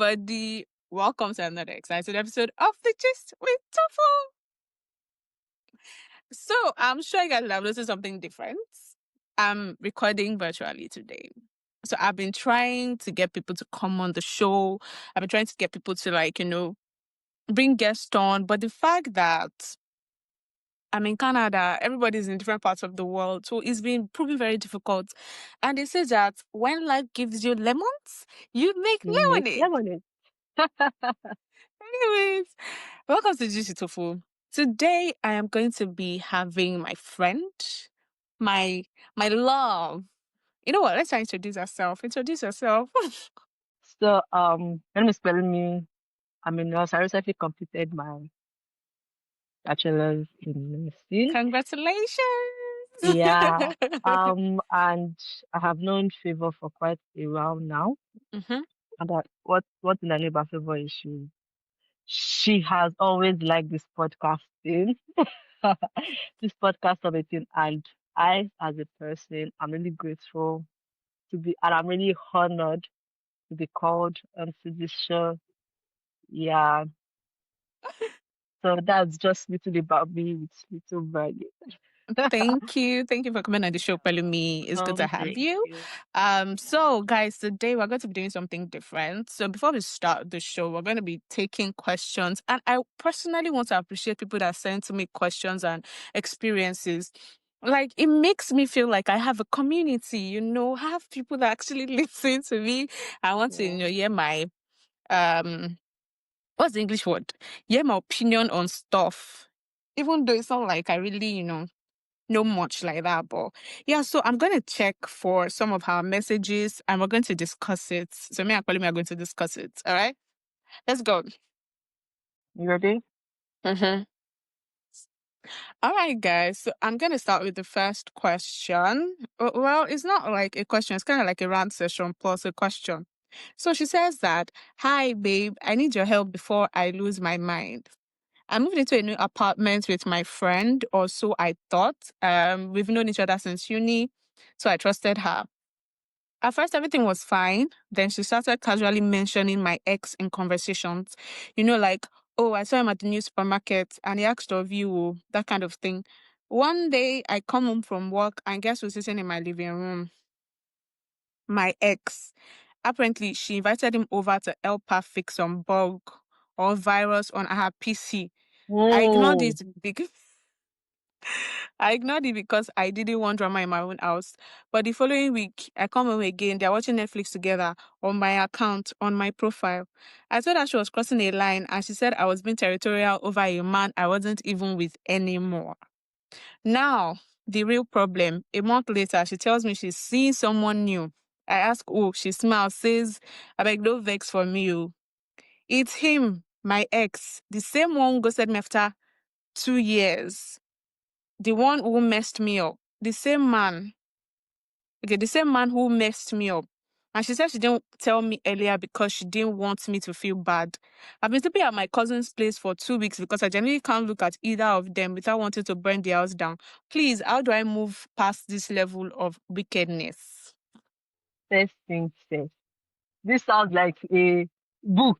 everybody. Welcome to another exciting episode of The Gist with Tofu. So, I'm sure you guys have noticed something different. I'm recording virtually today. So, I've been trying to get people to come on the show. I've been trying to get people to, bring guests on. But the fact that I'm in Canada, everybody's in different parts of the world. So, it's been proving very difficult. And they say that when life gives you lemons, you make You make lemonade. lemonade. Anyways, welcome to Juicy Tofu. Today I am going to be having my friend, my love. You know what? Let's introduce ourselves. Introduce yourself. So, my name is Pelumi. I'm a nurse. I recently completed my bachelor's in nursing. Congratulations. Yeah. And I have known Favor for quite a while now. hmm And what I know about Favor is she has always liked this podcasting, this podcast of a thing. And I, as a person, I'm really grateful and I'm really honored to be called onto this show. Yeah. So that's just little about me with little value. Thank you. Thank you for coming on the show, Pelumi. It's good to have Thank you. you. So guys, today we're going to be doing something different. So before we start the show, we're going to be taking questions. And I personally want to appreciate people that send to me questions and experiences. Like it makes me feel like I have a community, have people that actually listen to me. I want to, Yeah. hear my um what's the English word? Hear my opinion on stuff. Even though it's not like I really, know much like that. But yeah, so I'm going to check for some of our messages and we're going to discuss it. So me and Colin are going to discuss it. All right, let's go. You ready? Mm-hmm. All right, guys. So I'm going to start with the first question. Well, it's not like a question, it's kind of like a rant session plus a question. So she says that, hi, babe, I need your help before I lose my mind. I moved into a new apartment with my friend, or so I thought. We've known each other since uni, so I trusted her. At first, everything was fine. Then she started casually mentioning my ex in conversations. Like, oh, I saw him at the new supermarket and he asked of you, oh," that kind of thing. One day, I come home from work and guess who's sitting in my living room? My ex. Apparently, she invited him over to help her fix some bug or virus on her PC. I ignored Oh, it because I ignored it because I didn't want drama in my own house. But the following week, I come home again. They're watching Netflix together on my account, on my profile. I told her she was crossing a line and she said I was being territorial over a man I wasn't even with anymore. Now, the real problem, a month later, she tells me she's seeing someone new. I ask, oh, she smiles, says, I beg, no vex for me. Oh. It's him, my ex, the same one who ghosted me after 2 years. The one who messed me up. The same man. Okay, the same man who messed me up. And she said she didn't tell me earlier because she didn't want me to feel bad. I've been sleeping at my cousin's place for 2 weeks because I genuinely can't look at either of them without wanting to burn the house down. Please, how do I move past this level of wickedness? first things first. This sounds like a book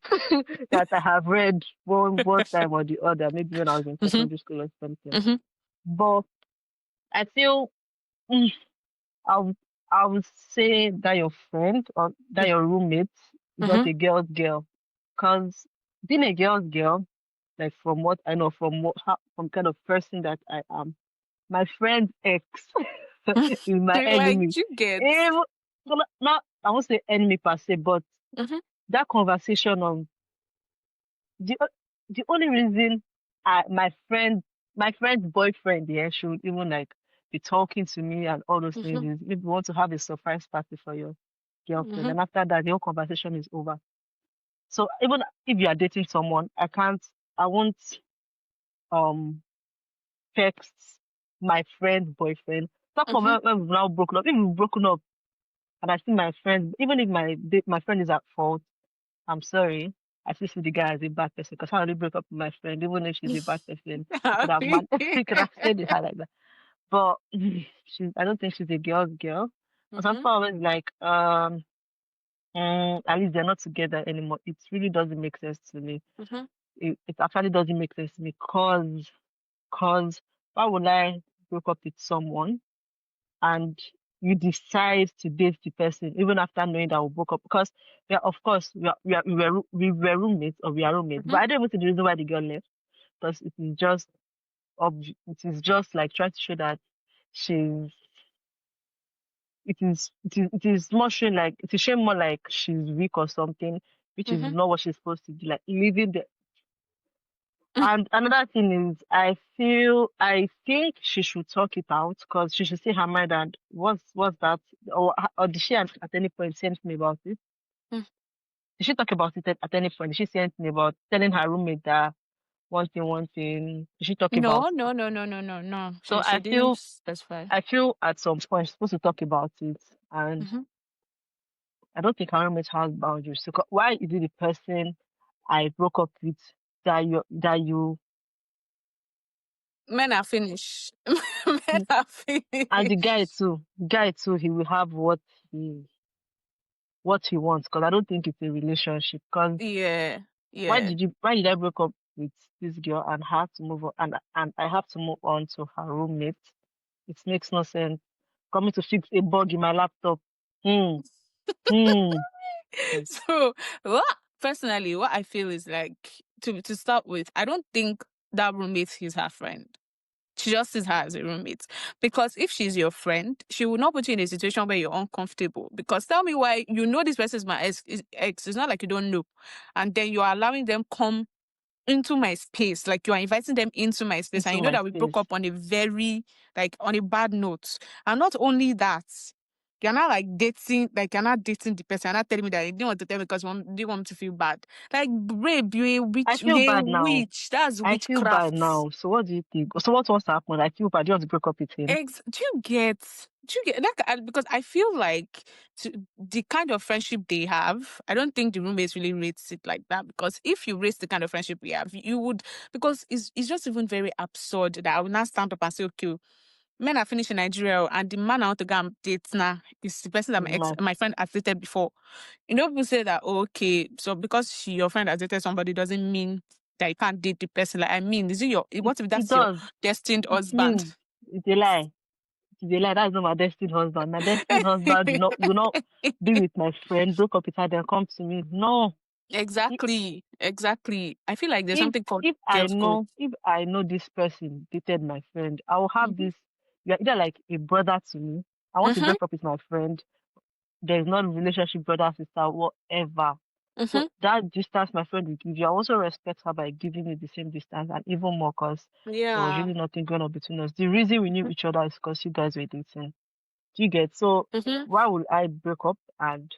that I have read one time or the other, maybe when I was in hmm secondary school or something. hmm But I feel mm, I would I would say that your friend or that your roommate is not hmm a girl's girl. Because being a girl's girl, like from what I know, from kind of person that I am, my friend's ex is my Like enemy. you get. Even, not I won't say enemy per se, but hmm that conversation on the o- the only reason my friend's boyfriend here should even like be talking to me and all those things hmm is maybe want to have a surprise party for your girlfriend, hmm and after that the whole conversation is over. So even if you are dating someone, I won't um text my friend's boyfriend. Talk of hmm when we've now broken up. If we've broken up and I see my friend, even if my friend is at fault, I'm sorry. I still see the guy as a bad person because I already broke up with my friend. Even if she's a bad person, he could have stayed with her like that. But I don't think she's a girl's girl. But some hmm people always like At least they're not together anymore. It really doesn't make sense to me. Mm-hmm. It actually doesn't make sense to me cause why would I break up with someone and you decide to date the person even after knowing that we broke up? Because yeah, of course we were roommates or we are roommates, Mm-hmm. but I don't even see the reason why the girl left because it is just like trying to show that she's it is more showing like it is showing more like she's weak or something, which is Mm-hmm. not what she's supposed to do. Like leaving the and another thing is I think she should talk it out because she should say her mind and what's that or did she at any point say anything about it? Mm. Did she talk about it at any point? Did she say anything about telling her roommate that one thing? Did she talk about No, it? no, no, no, no, no, no. So She didn't specify. I feel at some point she's supposed to talk about it and Mm-hmm. I don't think our roommate has boundaries. So why is it the person I broke up with that you Men are finished. Men are and the finished. guy too, he will have he what he wants. Because I don't think it's a relationship. Because Yeah, yeah. why did I break up with this girl and have to move on and I have to move on to her roommate? It makes no sense. Coming to fix a bug in my laptop. Hmm. Hmm. Hmm. So, what personally, what I feel is like to start with, I don't think that roommate is her friend. She just sees her as a roommate. Because if she's your friend, she will not put you in a situation where you're uncomfortable. Because tell me why you know this person is my ex. It's not like you don't know. And then you are allowing them come into my space. Like you are inviting them into my space. And Into you know my that we broke space. up on a very, like on a bad note. And not only that, you're not like dating, like you're not dating the person. You're not telling me that you didn't want to tell me because you didn't want me to feel bad. Like, babe, you're a I witch. feel You're a bad now. witch. That's I feel bad witchcraft. now. So what do you think? So what wants to happen? I feel bad. Do you want to break up with him? Do you get like because I feel like the kind of friendship they have, I don't think the roommates really rates it like that. Because if you rate the kind of friendship we have, you would, because it's just even very absurd that I would not stand up and say, okay, men are finished in Nigeria and the man I want to go and date now is the person that Is my my friend has dated before. You know, people say that, oh, okay, so because your friend has dated somebody doesn't mean that you can't date the person. Like, I mean, is it it, what if it that's your does. destined It husband? means it's a lie. It's a lie. That's not my destined husband. My destined husband will not be with my friend, broke up with her, then come to me. No. I- Exactly, exactly. I feel like there's something called girls' code. if I know this person dated my friend, I will have Mm-hmm. this. You're either like a brother to me. I want to Mm-hmm. break up with my friend. There's not a relationship, brother, sister, whatever. So Mm-hmm. that distance my friend will give you, I also respect her by giving me the same distance and even more because there was Yeah. really nothing going on between us. The reason we knew each other is because you guys were dating. Do you get? So Mm-hmm. why would I break up and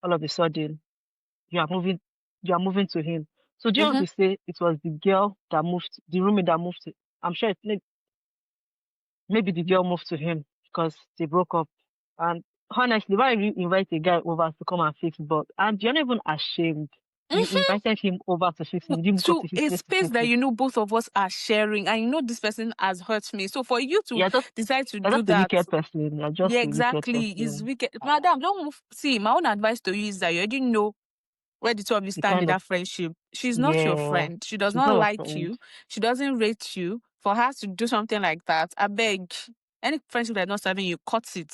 all of a sudden you are moving you are moving to him? So do you want Mm-hmm. to say it was the girl that moved, the roommate that moved to I'm sure maybe the girl moved to him because they broke up. And honestly, why you invite a guy over to come and fix but and you're not even ashamed. You Mm-hmm. invited him over to fix it. You didn't go To to his a place to space fix that it. you know both of us are sharing, and you know this person has hurt me. So for you to You're just decide to you're do just a that, wicked person. You're just yeah, a wicked exactly, is person. wicked. Madam, don't move. See, my own advice to you is that you already know where the two of you The stand in kind of that friendship. She's not your yeah. friend. She does She's not not your like friend. you. She doesn't rate you. For her to do something like that, I beg. Any friendship that's not serving you, cut it.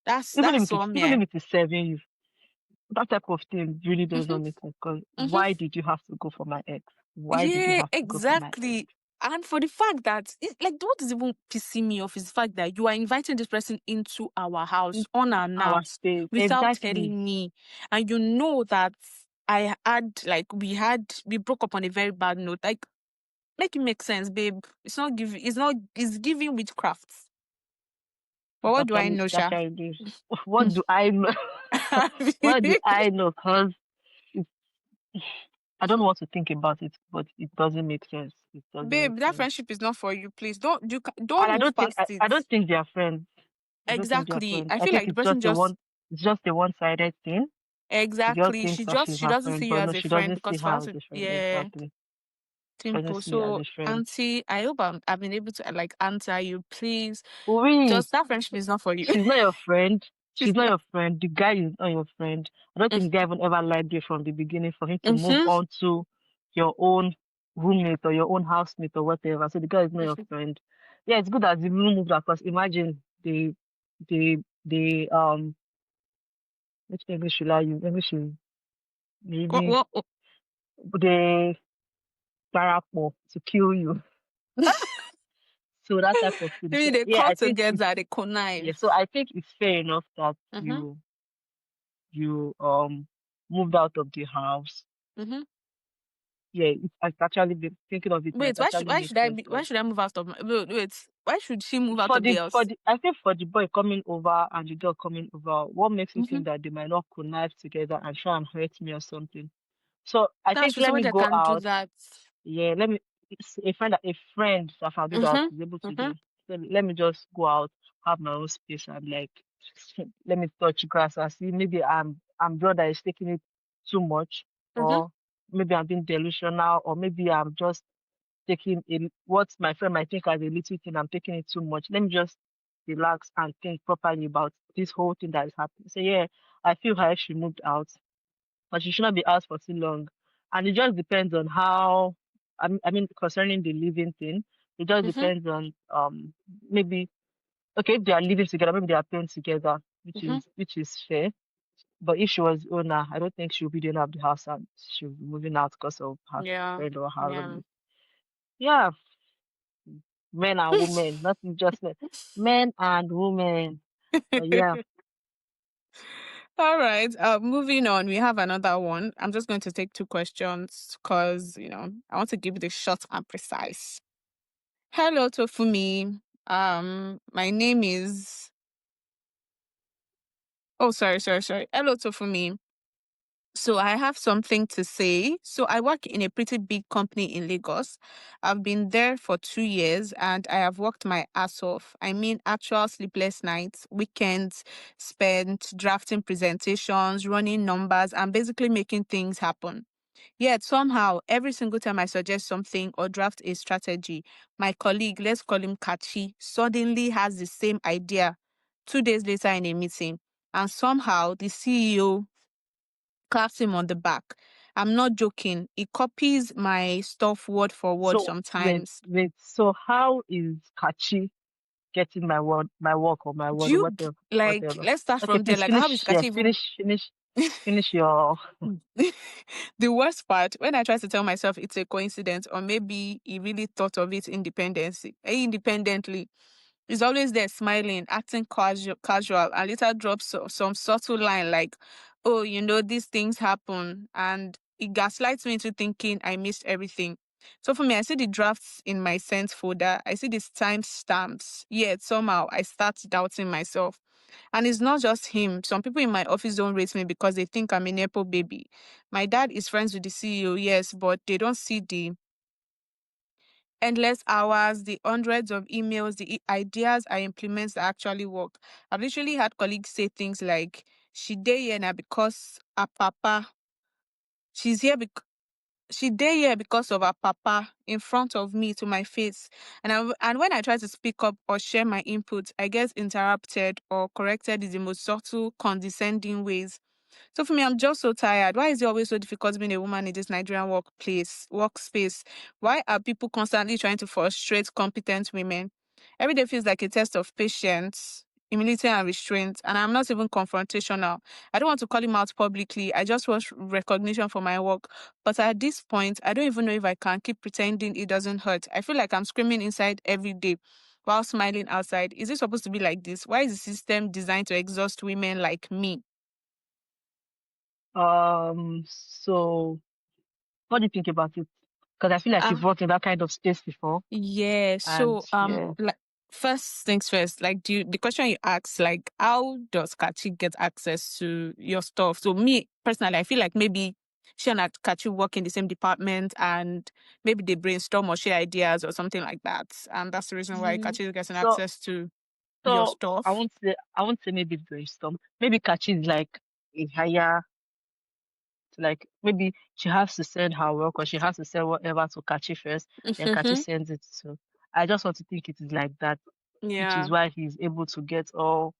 That's all, Even me. if it is serving you, that type of thing really does Mm-hmm, not make sense. Because mm-hmm. why did you have to go for my ex? Why did you Yeah, have to go for my ex? exactly. And for the fact that, like, what is even pissing me off is the fact that you are inviting this person into our house In our unannounced space. without Exactly. telling me. And you know that we broke up on a very bad note. Like, make it make sense, babe. It's giving witchcraft. But what do I know, It Sha? actually is. What do I know? What do I know? Because I don't want to think about it, but it doesn't make sense. It doesn't make Babe, that sense. friendship is not for you. Please don't And move past it. I don't think they are friends. I don't think they are Exactly. friends. I I feel think like the person just it's just a one-sided thing. The girl exactly. thinks that she's She her doesn't friend, see you but no, as a she friend doesn't see because for her us, as a friend. yeah, Exactly. She doesn't simple. see me as So, a friend. Auntie, I hope I've been able to like answer you. Please, Oui, just that friendship is not for you. she's not your friend. she's not your friend. The guy is not your friend. I don't think the guy even ever liked you from the beginning for him to move Mm-hmm. on to your own roommate or your own housemate or whatever. So the guy is not your Mm-hmm. friend. Yeah, it's good that the room moved across. Imagine they which English should I use? English is maybe What? they parapor to kill you. So that type of thing. Maybe So they yeah, call I think it's together, they yeah. connive. So I think it's fair enough that Mm-hmm. you moved out of the house. Mm-hmm. Yeah, it's actually been thinking of it now, it Wait, actually why makes should I sense be why because should I move out of my wait, why should she move out for of the the house? I think for the boy coming over and the girl coming over, what makes you Mm-hmm. think that they might not connive together and try and hurt me or something? So I That's think true. let me Somebody that go can do out. that. Yeah, let me a friend that can do that Mm-hmm. is able to Mm-hmm. do. So let me just go out, have my own space and like let me touch grass and see maybe I'm brother is taking it too much Mm-hmm. or maybe I'm being delusional or maybe I'm just taking what my friend might think as a little thing, I'm taking it too much. Let me just relax and think properly about this whole thing that is happening. So yeah, I feel her if she moved out, but she should not be out for too long. And it just depends on how I mean concerning the living thing, it just Mm-hmm. depends on maybe okay if they are living together, maybe they are paying together, Mm-hmm. which is fair. But if she was owner, I don't think she'll be the owner of the house and she'll be moving out because of her Yeah. friend or her Yeah. roommate. Yeah, men and women, not just men, men and women. But yeah, All right. Moving on. We have another one. I'm just going to take two questions because I want to give it a short and precise. Hello, Tofumi. My name is. Oh, sorry. Hello, Tofumi. So I have something to say. So I work in a pretty big company in Lagos. I've been there for 2 years and I have worked my ass off. I mean, actual sleepless nights, weekends spent drafting presentations, running numbers, and basically making things happen. Yet somehow, every single time I suggest something or draft a strategy, my colleague, let's call him Kachi, suddenly has the same idea 2 days later in a meeting. And somehow the CEO claps him on the back. I'm not joking. He copies my stuff word for word so sometimes. wait. So how is Kachi getting my work or my Do word or you whatever, like, whatever? let's start Okay, from there. please Like, how is finish. Yeah, Kachi even? finish your. The worst part, when I try to tell myself it's a coincidence, or maybe he really thought of it independently, he's always there smiling, acting casual, and later drops some subtle line like, "Oh, these things happen," and it gaslights me into thinking I missed everything. So for me, I see the drafts in my sent folder. I see these time stamps. Yet somehow I start doubting myself. And it's not just him. Some people in my office don't rate me because they think I'm a Nepo baby. My dad is friends with the CEO, yes, but they don't see the endless hours, the hundreds of emails, the ideas I implement that actually work. I've literally had colleagues say things like, she dey here now because her papa, she's here because she dey here because of her papa in front of me to my face. And when I try to speak up or share my input, I get interrupted or corrected in the most subtle, condescending ways. So for me, I'm just so tired. Why is it always so difficult being a woman in this Nigerian workspace? Why are people constantly trying to frustrate competent women? Every day feels like a test of patience, humility, and restraint. And I'm not even confrontational. I don't want to call him out publicly. I just want recognition for my work. But at this point, I don't even know if I can keep pretending it doesn't hurt. I feel like I'm screaming inside every day while smiling outside. Is it supposed to be like this? Why is the system designed to exhaust women like me? So what do you think about it? Because I feel like you've worked in that kind of space before, Yeah. and So, yeah. like, first things first, like, the question you asked, like, how does Kachi get access to your stuff? So, me personally, I feel like maybe she and Kachi work in the same department, and maybe they brainstorm or share ideas or something like that, and that's the reason why Mm, Kachi is getting so access to your so stuff. I won't say maybe brainstorm. Maybe Kachi is like a higher, like maybe she has to send her work or she has to send whatever to Kachi first, then Kachi Mm-hmm. sends it to. I just want to think it is like that, which is Yeah. why he's able to get all.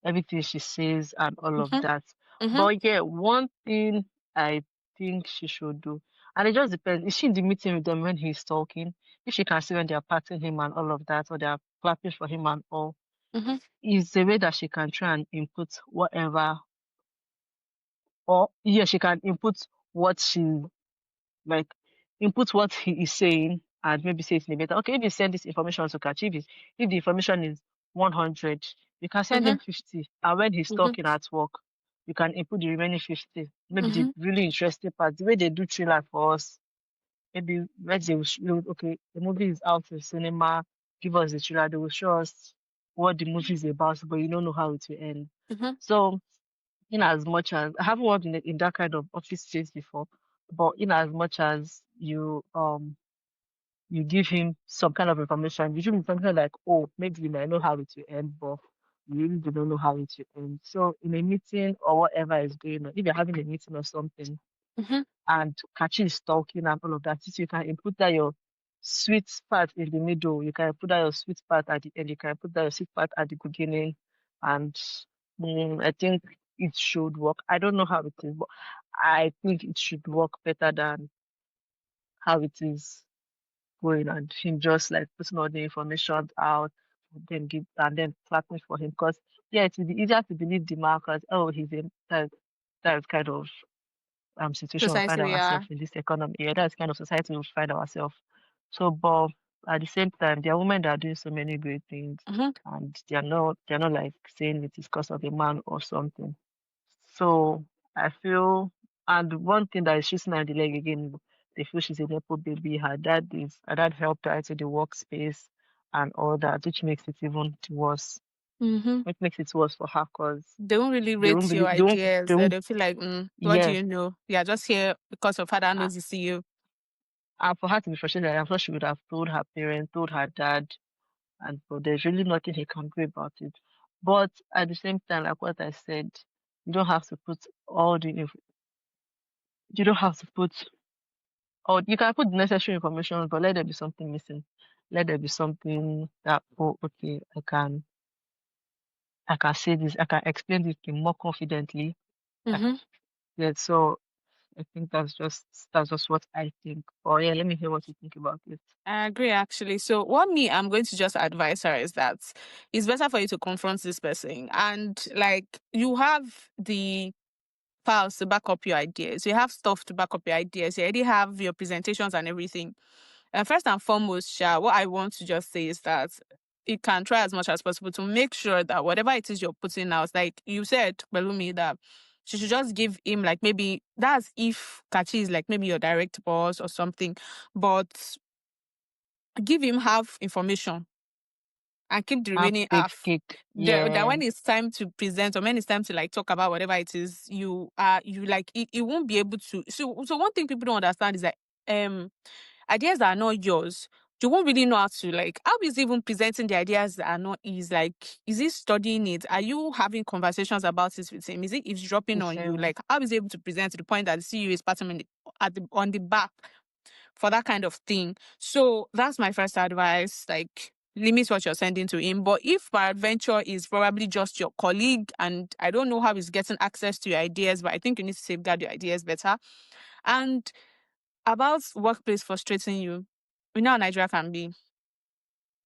everything she says and all of Mm-hmm. that. Mm-hmm. But yeah, one thing I think she should do, and it just depends. Is she in the meeting with them when he's talking? If she can see when they're patting him and all of that, or they're clapping for him and all, Mm-hmm. is a way that she can try and input whatever, or yeah, she can input what she like, input what he is saying and maybe say it in a better. Okay, if you send this information to catch, if the information is 100, you can send Mm-hmm. him 50. And when he's Mm-hmm. talking at work, you can input the remaining 50. Maybe the Mm-hmm. really interesting part, the way they do thriller for us. Maybe let's say okay, the movie is out in cinema, give us the trailer, they will show us what the movie is about, but you don't know how it will end. Mm-hmm. So in as much as I haven't worked in that kind of office space before, but in as much as you give him some kind of information, you give him something like, oh, maybe you might know how it will end, but you really do not know how it will end. So in a meeting or whatever is going on, if you're having a meeting or something Mm-hmm. and Kachi is talking and all of that, since you can input that your sweet part in the middle, you can put that your sweet part at the end, you can put that your sweet part at the beginning, and I think it should work. I don't know how it is, but I think it should work better than how it is going, and him just like putting all the information out and then clapping for him. Because yeah, it will be easier to believe the man because oh he's in that kind of situation we find Precisely, yeah. ourselves in this economy. Yeah, that's kind of society we find ourselves. So, but at the same time, there are women that are doing so many great things, Mm-hmm. and they're not like saying it is because of a man or something. So I feel, and one thing that is shooting at the leg again, they feel she's a nepo baby. Her dad helped her into the workspace and all that, which makes it even worse. Mm-hmm. Which makes it worse for her because They won't really they won't rate your believe, ideas. they won't, They feel like, what do yeah. you know? Yeah, just here because of father Uh, knows you see you. and for her to be frustrated, I'm sure she would have told her parents, told her dad, and but there's really nothing he can do about it. But at the same time, like what I said, you don't have to put all the, you don't have to put or you can put the necessary information, but let there be something missing. Let there be something that, oh, okay, I can say this, I can explain this thing more confidently. I can, Mm-hmm. yeah, so I think that's just what I think. Oh yeah, let me hear what you think about it. I agree, actually. So, what me, I'm going to just advise her is that it's better for you to confront this person. And, like, you have the files to back up your ideas. You have stuff to back up your ideas. You already have your presentations and everything. And first and foremost, Sha, what I want to just say is that you can try as much as possible to make sure that whatever it is you're putting out, like you said, Belumi, that she should just give him like maybe that's if Kachi is like maybe your direct boss or something, but give him half information and keep the Half remaining baked half. cake. That Yeah, when it's time to present or when it's time to like talk about whatever it is, you like it won't be able to. So one thing people don't understand is that um ideas that are not yours, you won't really know how to like how is even presenting the ideas that are not his. Like, is he studying it? Are you having conversations about it with him? Is it is dropping the on you? same. Like, how is he able to present to the point that the CEO is patting him on the back for that kind of thing? So that's my first advice. Like, limit what you're sending to him. But if peradventure is probably just your colleague, and I don't know how he's getting access to your ideas, but I think you need to safeguard your ideas better. And about workplace frustrating you, we know how Nigeria can be,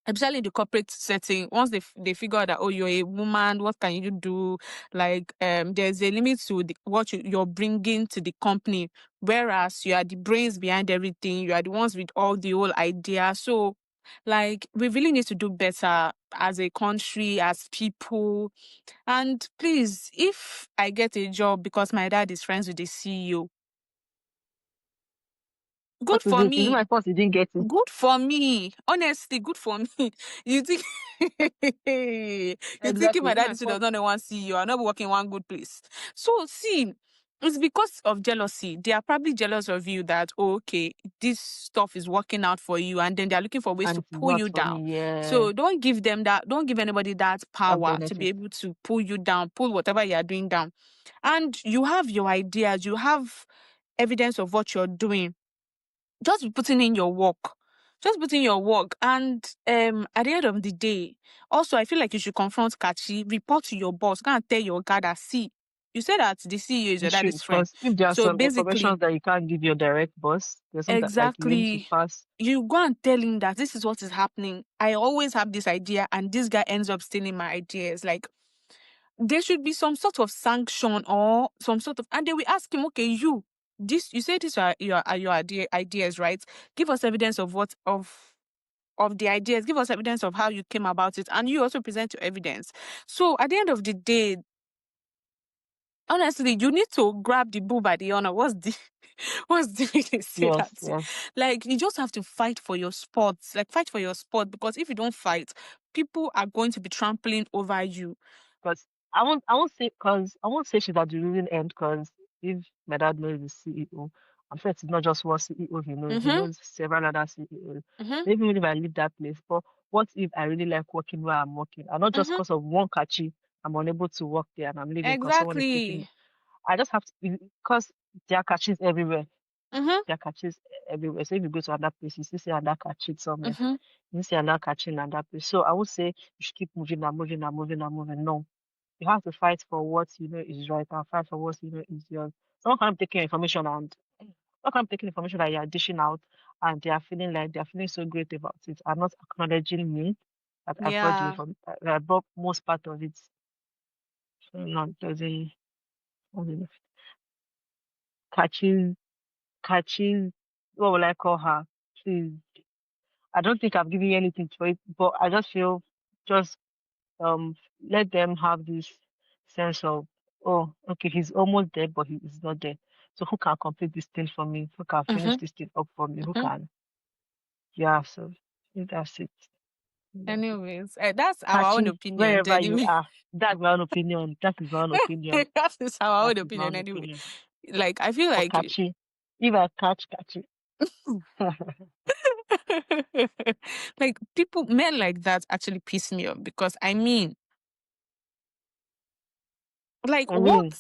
especially in the corporate setting. Once they figure out that, oh, you're a woman, what can you do? Like, there's a limit to what you're bringing to the company, whereas you are the brains behind everything. You are the ones with all the whole idea. So, like, we really need to do better as a country, as people. And please, if I get a job because my dad is friends with the CEO, good What is for it? Is it me. my fault you didn't get it? Good for me. Honestly, good for me. You think you thinking Exactly. my Is it dad my is does fault? not want to see you. I'm not working in one good place. So see, it's because of jealousy. They are probably jealous of you that, oh, okay, this stuff is working out for you, and then they're looking for ways And to it is pull not you for down. me. Yeah, So don't give them that, don't give anybody that that power to be benefit. able to pull you down, pull whatever you're doing down. And you have your ideas, you have evidence of what you're doing. Just be putting in your work. Just put in your work. And at the end of the day, also I feel like you should confront Kachi, report to your boss, go and tell your guy that, see, you said that the CEO is You your should, daddy's friend. because if there are So some basically, information that you can't give your direct boss, there's something like you need to exactly, pass. you go and tell him that this is what is happening. I always have this idea, and this guy ends up stealing my ideas. Like, there should be some sort of sanction or some sort of, and they will ask him, okay, you say these are your ideas, right? Give us evidence of what of the ideas. Give us evidence of how you came about it, and you also present your evidence. So at the end of the day, honestly, you need to grab the bull by the honor. What's the what's the way they say Yes, that? yes. Like, you just have to fight for your spot. Like, fight for your spot, because if you don't fight, people are going to be trampling over you. Because I won't say she's at the losing end. Because if my dad knows the CEO, I'm sure it's not just one CEO he knows. He Mm-hmm. knows several other CEOs. Mm-hmm. Maybe even if I leave that place, but what if I really like working where I'm working, and not just Mm-hmm. because of one catchy, I'm unable to work there and I'm leaving because someone is taking. Exactly. I just have to, because there are catches everywhere. Mm-hmm. There are catches everywhere. So if you go to another place, you still see another catching somewhere. Mm-hmm. You see another catching another place. So I would say you should keep moving and moving and moving and moving. No, you have to fight for what you know is right and fight for what you know is yours. Someone can be taking information and someone can be taking information that you are dishing out, and they are feeling like they are feeling so great about it and not acknowledging me that I brought the Yeah. that I brought most part of it. So no, there's a catching catching what will I call her? Please. I don't think I've given you anything for it, but I just feel just let them have this sense of, oh, okay, he's almost there, but he is not there. So who can complete this thing for me? Who can finish Mm-hmm. this thing up for me? Who Mm-hmm. can? Yeah, so I think that's it. That's it. Anyways, that's our own Catchy, opinions. wherever you Anyway, are. That's my own opinion. That is my own opinion. that is our That own is my opinion. own Anyway, opinion. like, I feel For like catchy. If I catch catchy. like, people, men like that actually piss me off, because I mean, like, I what? mean,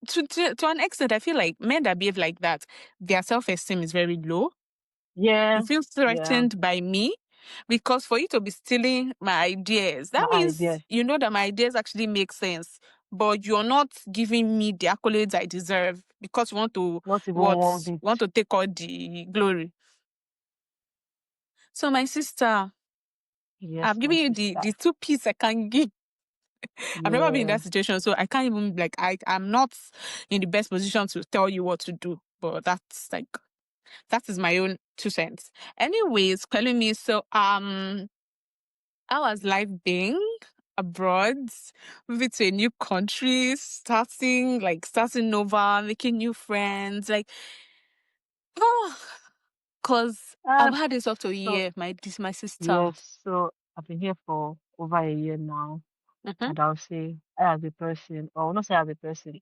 To an extent, I feel like men that behave like that, their self esteem is very low. You yeah, feel yeah, threatened by me, because for you to be stealing my ideas, that my means idea. you know that my ideas actually make sense, but you're not giving me the accolades I deserve, because you want to Not even one want bit. to take all the glory. So my sister, Yes, I've my given you sister. the two pieces I can give. I've never been in Yeah. that situation, so I can't even, like, I'm not in the best position to tell you what to do. But that's like, that is my own 2 cents. Anyways, telling me, so how has life been abroad? Moving to a new country, starting over, making new friends, like, oh, cause I've Um, had this up to a so year. My sister. yes, so I've been here for over a year now, Mm-hmm. and I'll say I as a person, or not say as a person,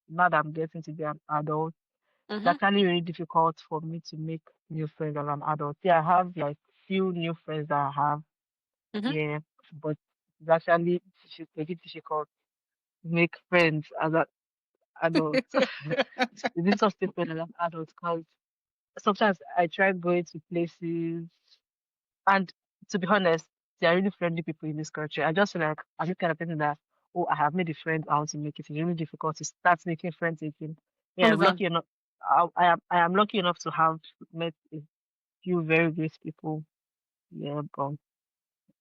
now that I'm getting to be an adult, it's Mm-hmm. actually really difficult for me to make new friends as an adult. Yeah, I have like few new friends that I have, Mm-hmm. yeah, but it's actually very difficult to make friends as an adult. It's difficult to stay friends as an adult because sometimes I try going to places. And to be honest, they are really friendly people in this country. I just feel like I'm the kind of person that, oh, I have made a friend, I want to make it. It's really difficult to start making friends again. Yeah, I'm Oliver. lucky enough. I am lucky enough to have met a few very great people. Yeah, but I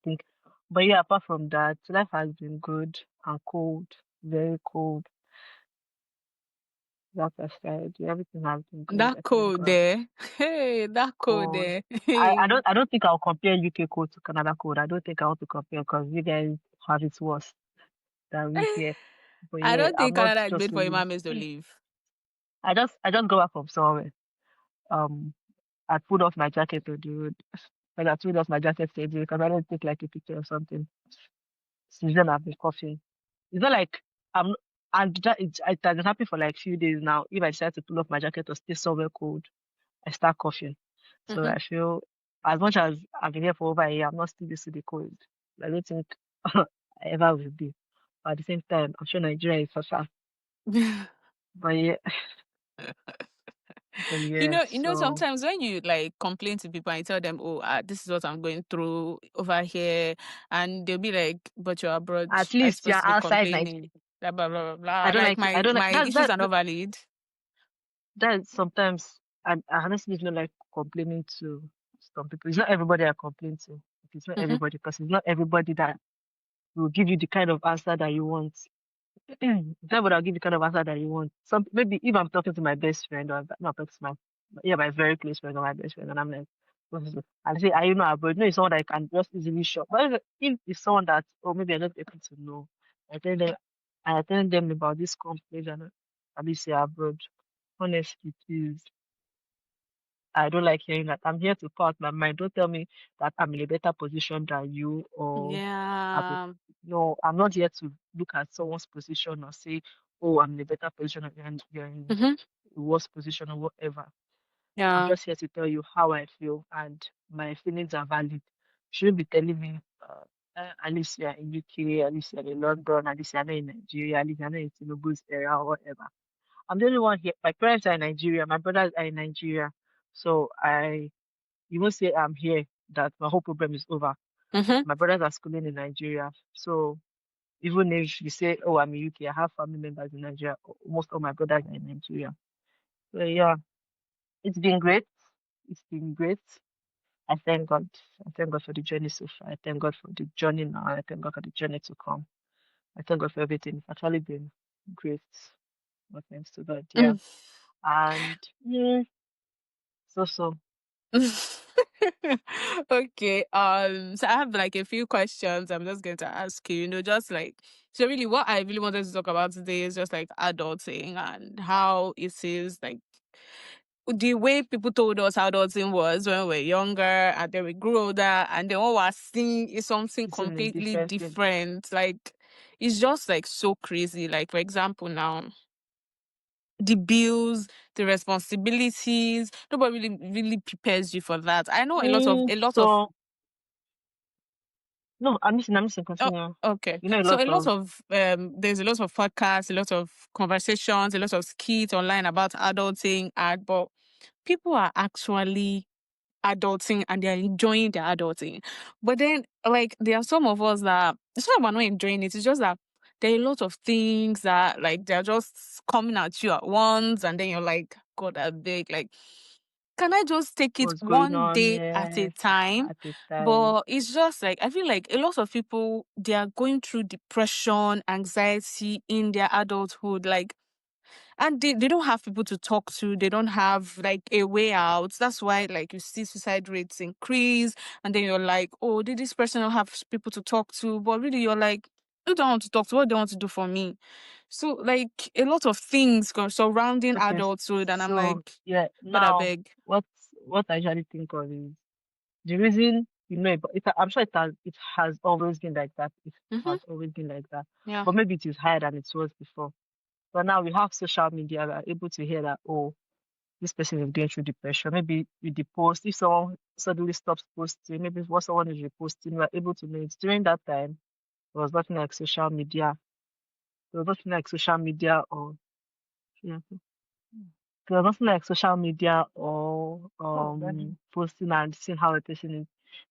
think, but yeah, apart from that, life has been good and cold, very cold. That aside, everything has been good. That I thank code God. there. Hey, that code Cold. there. I don't think I'll compare UK code to Canada code. I don't think I want to compare because you guys have it worse than we here. But I yeah, don't I'm think not Canada is just made for really. imams to live. I just go back from somewhere. Um, I pulled off my jacket to the road. Like I pulled off my jacket to the road because I don't take like a picture or something. Since then I've been coughing. It's not like I'm and that it has been happening for like few days now. If I decide to pull off my jacket or stay somewhere cold, I start coughing. So Mm-hmm. I feel as much as I've been here for over a year, I'm not still used to the cold. I don't think I ever will be. But at the same time, I'm sure Nigeria is faster. But yeah, But yeah, so Sometimes when you like complain to people and you tell them, "Oh, this is what I'm going through over here," and they'll be like, "But you're abroad. at Why are you least supposed you're to be outside complaining?" Blah blah blah blah I blah. don't Like like I my don't like my issues are not valid. that sometimes I honestly don't like complaining to some people. It's not everybody I complain to. It's not Mm-hmm, everybody because it's not everybody that will give you the kind of answer that you want. It's not everybody will give you the kind of answer that you want. Some maybe if I'm talking to my best friend or I'm not talking to my very close friend or my best friend and I'm like what is it? And say, are you not abroad? No, it's someone that I can just easily shock. But if it's someone that or maybe I'm not able to know, I tell them I tell them about this complaint and at least you're abroad. Honestly, please. I don't like hearing that. I'm here to part my mind. Don't tell me that I'm in a better position than you or I'm a, yeah. no, I'm not here to look at someone's position or say, oh, I'm in a better position or you're in Mm-hmm, a worse position or whatever. I'm yeah. just here to tell you how I feel and my feelings are valid. You shouldn't be telling me, at least you're in UK, at least you're in London, at least you're not in Nigeria, at least you're not in Tinubu's area or whatever. I'm the only one here. My parents are in Nigeria. My brothers are in Nigeria. So you won't say I'm here that my whole problem is over. Mm-hmm. My brothers are schooling in Nigeria. So even if you say, oh, I'm in UK, I have family members in Nigeria. Most of my brothers are in Nigeria. So yeah, it's been great. It's been great. I thank God. I thank God for the journey so far. I thank God for the journey now. I thank God for the journey to come. I thank God for everything. It's actually been great. But thanks to God, yeah. And yeah, so. Okay. So I have like a few questions I'm just going to ask you, just like so really what I really wanted to talk about today is just like adulting and how it is like the way people told us how adulting was when we were younger and then we grew older and then what we're seeing is something It's in a completely different thing. different. Like it's just like so crazy. Like for example now the bills, the responsibilities. Nobody really prepares you for that. I know a lot of So no, I'm missing, oh, continue. okay. You know a So lot a lot of of there's a lot of podcasts, a lot of conversations, a lot of skits online about adulting, but people are actually adulting and they're enjoying their adulting. But then like there are some of us that it's not about not enjoying it, it's just that there are a lot of things that like they're just coming at you at once and then you're like, God, I beg, like can I just take it what's going one on, day at a yes, time? at the time. But it's just like I feel like a lot of people they are going through depression, anxiety in their adulthood. Like and they don't have people to talk to, they don't have like a way out. That's why like you see suicide rates increase and then you're like, oh, did this person not have people to talk to? But really you're like, I don't want to talk to, what do they want to do for me? So like a lot of things surrounding Okay, adulthood and I'm so like, yeah, God I now beg. what I usually think of is the reason I'm sure it has always been like that. It Mm-hmm. has always been like that. Yeah. But maybe it is higher than it was before. But now we have social media, we are able to hear that, oh, this person is going through depression. Maybe with the post, if someone suddenly stops posting, maybe what someone is reposting, we are able to know it. During that time, there was nothing like social media. There was nothing like social media or yeah, there was nothing like social media or posting and seeing how a person is.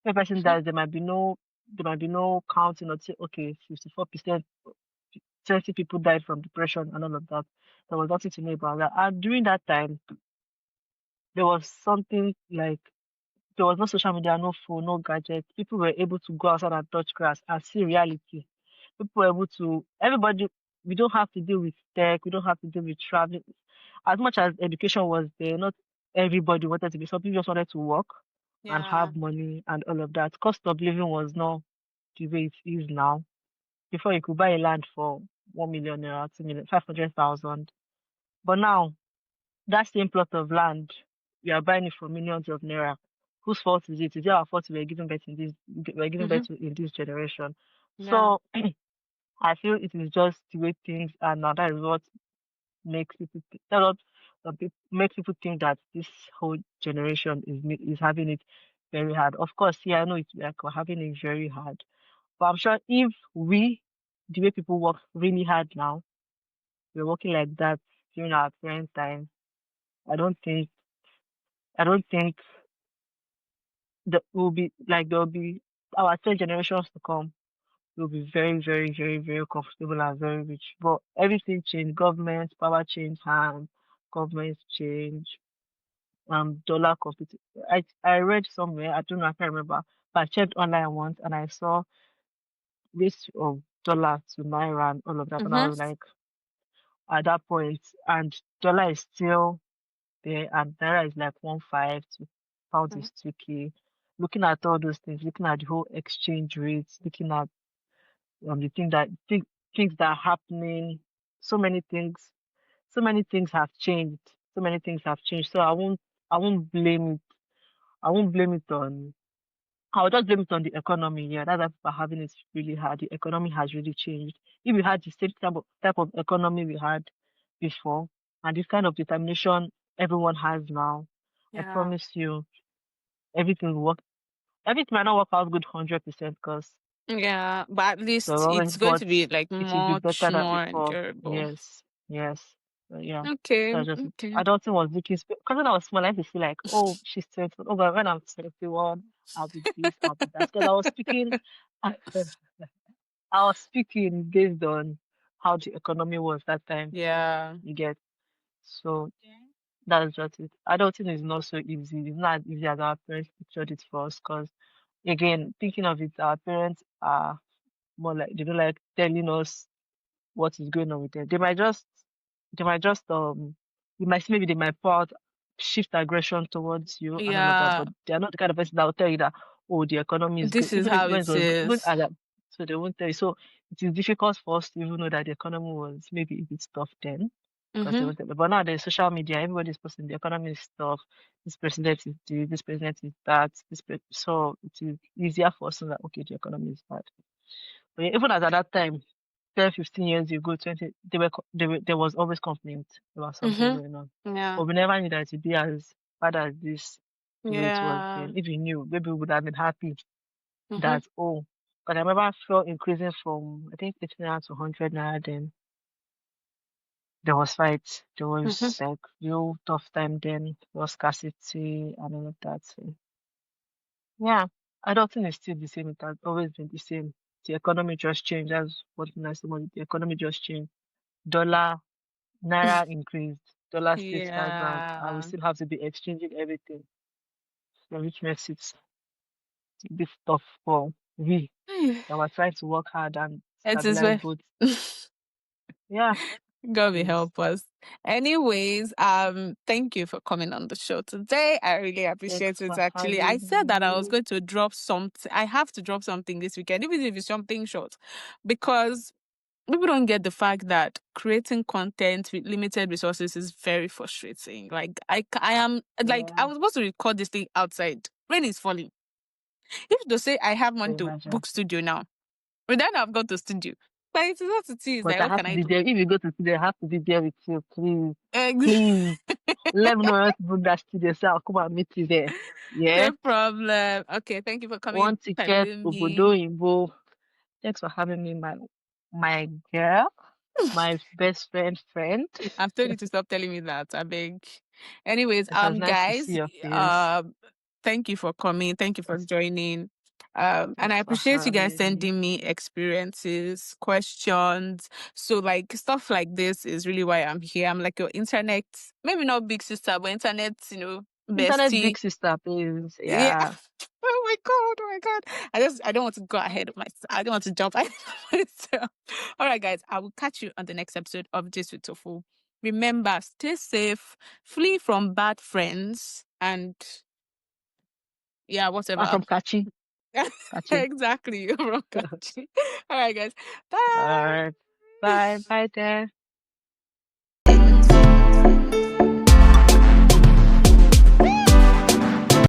If a person Mhm. dies, there might be no counting or say, okay, 54%, 30 people died from depression and all of that. There was nothing to know about that. And during that time, there was something like there was no social media, no phone, no gadgets. People were able to go outside and touch grass and see reality. People were able to, everybody, we don't have to deal with tech, we don't have to deal with traveling. As much as education was there, not everybody wanted to be, some people just wanted to work and Yeah. have money and all of that. Cost of living was not the way it is now. Before you could buy a land for 1 million naira, 2 million, 500,000. But now that same plot of land, we are buying it for millions of naira. Whose fault is it? Is it our fault we're giving Mm-hmm. birth to in this generation? Yeah. So I feel it is just the way things are now. That is what makes people makes people think that this whole generation is having it very hard. Of course, yeah, I know it's like we're having it very hard. But I'm sure if the way people work really hard now, we're working like that during our parents' time, I don't think I don't think that will be like there will be our 10 generations to come will be very, very, very, very comfortable and very rich. But everything changed. Government power changed hands. Governments change. Dollar compete. I read somewhere. I don't know. I can't remember. But I checked online once and I saw rates of dollar to naira and all of that. And I Mm-hmm. was like, at that point, and dollar is still there, and naira is like 1.5 to pound is 2K. Looking at all those things, looking at the whole exchange rates, looking at the things that are happening, so many things, so many things have changed. So many things have changed. So I won't blame it. I won't blame it on. I'll just blame it on the economy. Yeah, that's why people are having it really hard. The economy has really changed. If we had the same type of economy we had before, and this kind of determination everyone has now, I Yeah. promise you, everything will work. Everything might not work out good 100% because Yeah, but at so least always, it's going but to be like it will be much better than more before. endurable. Yes, yes. So, yeah. Okay, That's just it. okay. Adulting was looking because when I was small, I used to feel like, oh, she's 21. Oh, but when I'm 21, I'll be this, I'll be that. Because I was speaking, I was speaking based on how the economy was that time. Yeah. You get so that's just it. Adulting is not so easy. It's not as easy as our parents pictured it for us. Because again, thinking of it, our parents are more like they don't like telling us what is going on with them. They might just you might see maybe they might pour out shift aggression towards you and all of that, Yeah. but they are not the kind of person that will tell you that oh the economy is good. This is Even if how when it it was even is. at that so they won't tell you. So it is difficult for us to even know that the economy was maybe a bit tough then because they Mm-hmm. won't tell you. But now there's social media, everybody's posting the economy is tough, this president is this, this president is that, so it is easier for us to know that okay the economy is bad. But yeah, even as at that time, 10, 15 years ago, 20, there was always complaint about something Mm-hmm. going on. Yeah. But we never knew that it would be as bad as this, the way it was Yeah. then. If we knew, maybe we would have been happy Mm-hmm. that, oh, but I remember fuel increasing from, I think, 50 naira to 100 naira then. There was fights. There Mm-hmm. was like real tough time then. There was scarcity and all of that. So, yeah, I don't think it's still the same. It has always been the same. The economy just changed. That's what I say. The economy just changed. Dollar, naira increased. Dollar stayed stagnant. And we Yeah. still have to be exchanging everything. So which makes it a bit tough for we that were trying to work hard and It is stabilize where both. Yeah, God will please. help us. Anyways, thank you for coming on the show today. I really Thanks appreciate it. for Actually, I having said that I was me. going to drop something. I have to drop something this weekend, even if it's something short, because people don't get the fact that creating content with limited resources is very frustrating. Like I am like I Yeah, was supposed to record this thing outside. Rain is falling. If they say I have I money to imagine. book studio now, well then I've gone to studio. But it is what it is. But Like I what have can to I be do? there. If you go to studio, I have to be there with you. Please. Ex- Please. Let me know how to book that studio so I'll come and meet you there. Yeah. No problem. Okay, thank you for coming, One ticket, Pelumi. Obodo Imbo. Thanks for having me, my girl, my best friend. I've told you to stop telling me that. I beg. Anyways, It was nice to see guys, your face. uh, thank you for coming. Thank you for Thanks, joining. And I thanks for appreciate you guys having me. sending me experiences, questions. So like stuff like this is really why I'm here. I'm like your internet, maybe not big sister, but internet, Internet bestie. big sister, please. Yeah. Yeah. Oh my god! Oh my god! I don't want to go ahead of myself. I don't want to jump ahead of myself. All right, guys. I will catch you on the next episode of This with Tofu. Remember, stay safe, flee from bad friends, and yeah, I'm whatever. from Kachi. Exactly. You're wrong, Kachi. All right, guys. All Bye. right. Bye. Bye there.